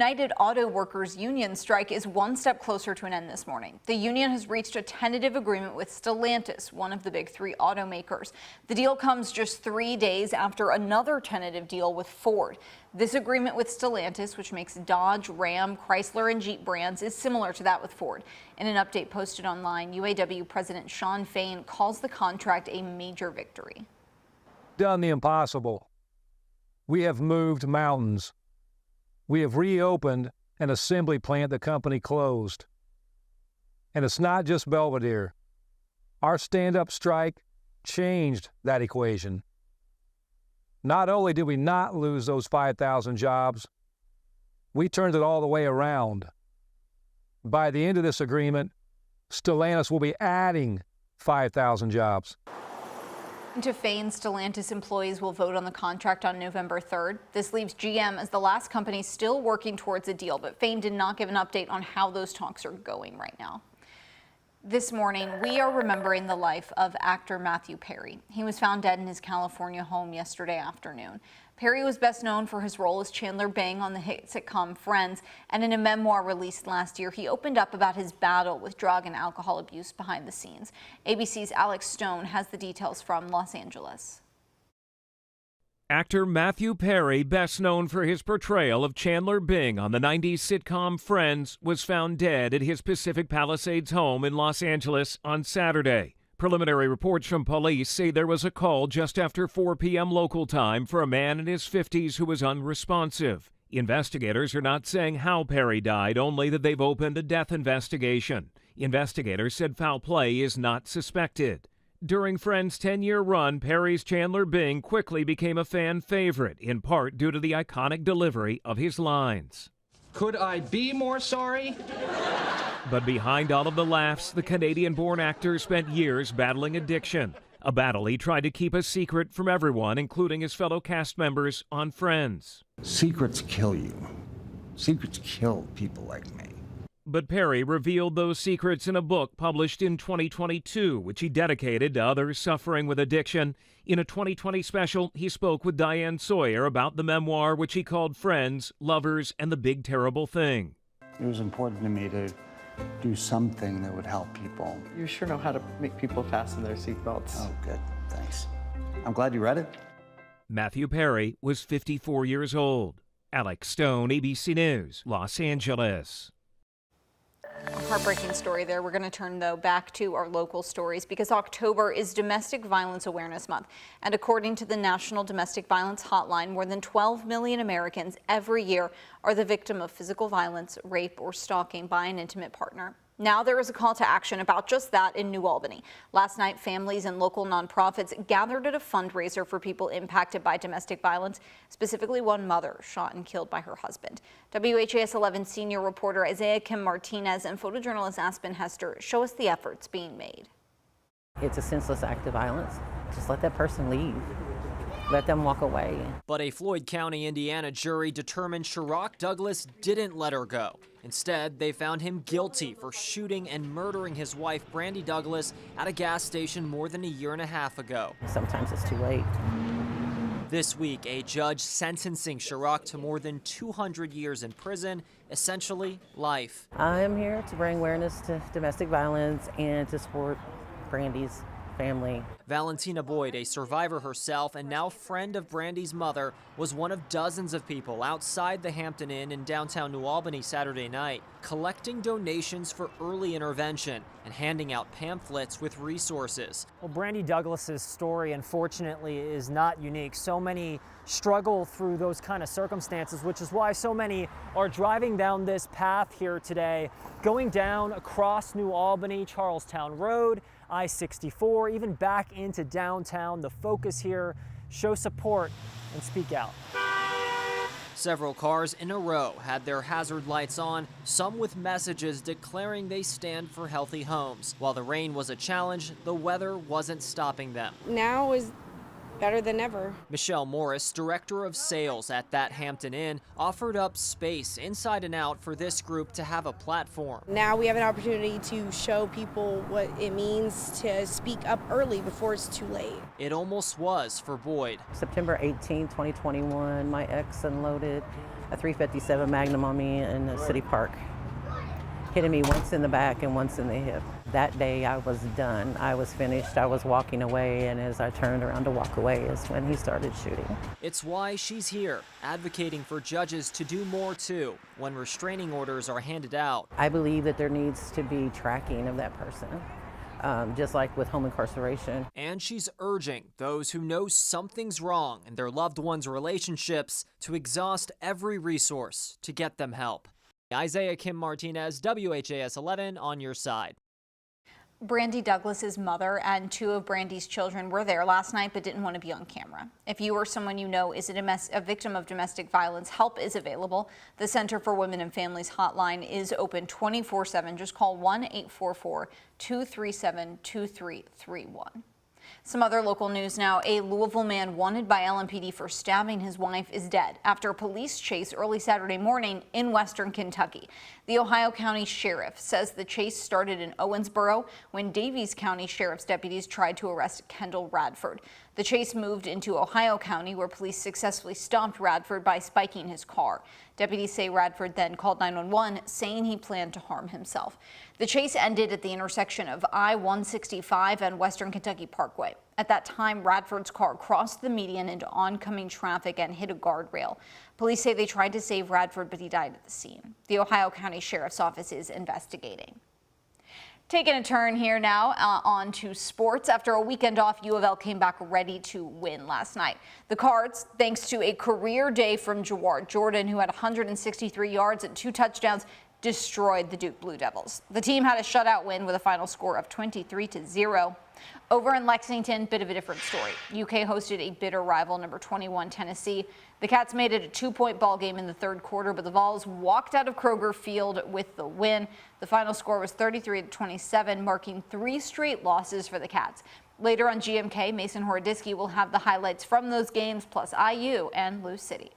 United Auto Workers Union strike is one step closer to an end this morning. The union has reached a tentative agreement with Stellantis, one of the big three automakers. The deal comes just 3 days after another tentative deal with Ford. This agreement with Stellantis, which makes Dodge, Ram, Chrysler, and Jeep brands, is similar to that with Ford. In an update posted online, UAW President Shawn Fain calls the contract a major victory. Done the impossible. We have moved mountains. We have reopened an assembly plant the company closed. And it's not just Belvedere. Our stand-up strike changed that equation. Not only did we not lose those 5,000 jobs, we turned it all the way around. By the end of this agreement, Stellantis will be adding 5,000 jobs. To Fain, Stellantis employees will vote on the contract on November 3rd. This leaves GM as the last company still working towards a deal, but Fain did not give an update on how those talks are going right now. This morning, we are remembering the life of actor Matthew Perry. He was found dead in his California home yesterday afternoon. Perry was best known for his role as Chandler Bing on the hit sitcom Friends, and in a memoir released last year, he opened up about his battle with drug and alcohol abuse behind the scenes. ABC's Alex Stone has the details from Los Angeles. Actor Matthew Perry, best known for his portrayal of Chandler Bing on the 90s sitcom Friends, was found dead at his Pacific Palisades home in Los Angeles on Saturday. Preliminary reports from police say there was a call just after 4 p.m. local time for a man in his 50s who was unresponsive. Investigators are not saying how Perry died, only that they've opened a death investigation. Investigators said foul play is not suspected. During Friends' 10-year run, Perry's Chandler Bing quickly became a fan favorite, in part due to the iconic delivery of his lines. Could I be more sorry? But behind all of the laughs, the Canadian-born actor spent years battling addiction, a battle he tried to keep a secret from everyone, including his fellow cast members on Friends. Secrets kill you. Secrets kill people like me. But Perry revealed those secrets in a book published in 2022, which he dedicated to others suffering with addiction. In a 2020 special, he spoke with Diane Sawyer about the memoir, which he called Friends, Lovers, and the Big Terrible Thing. It was important to me to do something that would help people. You sure know how to make people fasten their seatbelts. Oh, good. Thanks. I'm glad you read it. Matthew Perry was 54 years old. Alex Stone, ABC News, Los Angeles. A heartbreaking story there. We're going to turn, though, back to our local stories because October is Domestic Violence Awareness Month. And according to the National Domestic Violence Hotline, more than 12 million Americans every year are the victim of physical violence, rape, or stalking by an intimate partner. Now there is a call to action about just that in New Albany. Last night, families and local nonprofits gathered at a fundraiser for people impacted by domestic violence, specifically one mother shot and killed by her husband. WHAS11 senior reporter Isaiah Kim Martinez and photojournalist Aspen Hester show us the efforts being made. It's a senseless act of violence. Just let that person leave. Let them walk away. But a Floyd County, Indiana jury determined Sherrock Douglas didn't let her go. Instead, they found him guilty for shooting and murdering his wife, Brandy Douglas, at a gas station more than a year and a half ago. Sometimes it's too late. This week, a judge sentencing Sherrock to more than 200 years in prison, essentially life. I am here to bring awareness to domestic violence and to support Brandy's family. Valentina Boyd, a survivor herself and now friend of Brandy's mother, was one of dozens of people outside the Hampton Inn in downtown New Albany Saturday night, collecting donations for early intervention and handing out pamphlets with resources. Well, Brandy Douglas's story, unfortunately, is not unique. So many struggle through those kind of circumstances, which is why so many are driving down this path here today, going down across New Albany, Charlestown Road, I-64, even back into downtown. The focus here, show support and speak out. Several cars in a row had their hazard lights on, some with messages declaring they stand for healthy homes. While the rain was a challenge, the weather wasn't stopping them. Now is better than ever. Michelle Morris, director of sales at that Hampton Inn, offered up space inside and out for this group to have a platform. Now we have an opportunity to show people what it means to speak up early before it's too late. It almost was for Boyd. September 18, 2021, my ex unloaded a .357 Magnum on me in the city park, hitting me once in the back and once in the hip. That day I was done. I was finished. I was walking away, and as I turned around to walk away is when he started shooting. It's why she's here, advocating for judges to do more too when restraining orders are handed out. I believe that there needs to be tracking of that person, just like with home incarceration. And she's urging those who know something's wrong in their loved ones' relationships to exhaust every resource to get them help. Isaiah Kim Martinez, WHAS11 on your side. Brandy Douglas's mother and two of Brandy's children were there last night but didn't want to be on camera. If you or someone you know is a victim of domestic violence, help is available. The Center for Women and Families hotline is open 24/7. Just call 1-844-237-2331. Some other local news now. A Louisville man wanted by LMPD for stabbing his wife is dead after a police chase early Saturday morning in western Kentucky. The Ohio County Sheriff says the chase started in Owensboro when Daviess County Sheriff's deputies tried to arrest Kendall Radford. The chase moved into Ohio County, where police successfully stopped Radford by spiking his car. Deputies say Radford then called 911, saying he planned to harm himself. The chase ended at the intersection of I-165 and Western Kentucky Parkway. At that time, Radford's car crossed the median into oncoming traffic and hit a guardrail. Police say they tried to save Radford, but he died at the scene. The Ohio County Sheriff's Office is investigating. Taking a turn here now on to sports. After a weekend off, U of L came back ready to win last night. The Cards, thanks to a career day from Jaward Jordan, who had 163 yards and 2 touchdowns, destroyed the Duke Blue Devils. The team had a shutout win with a final score of 23-0. Over in Lexington, bit of a different story. UK hosted a bitter rival, number 21 Tennessee. The Cats made it a 2-point ball game in the third quarter, but the Vols walked out of Kroger Field with the win. The final score was 33-27, marking 3 straight losses for the Cats. Later on GMK, Mason Horodisky will have the highlights from those games, plus IU and Lou City.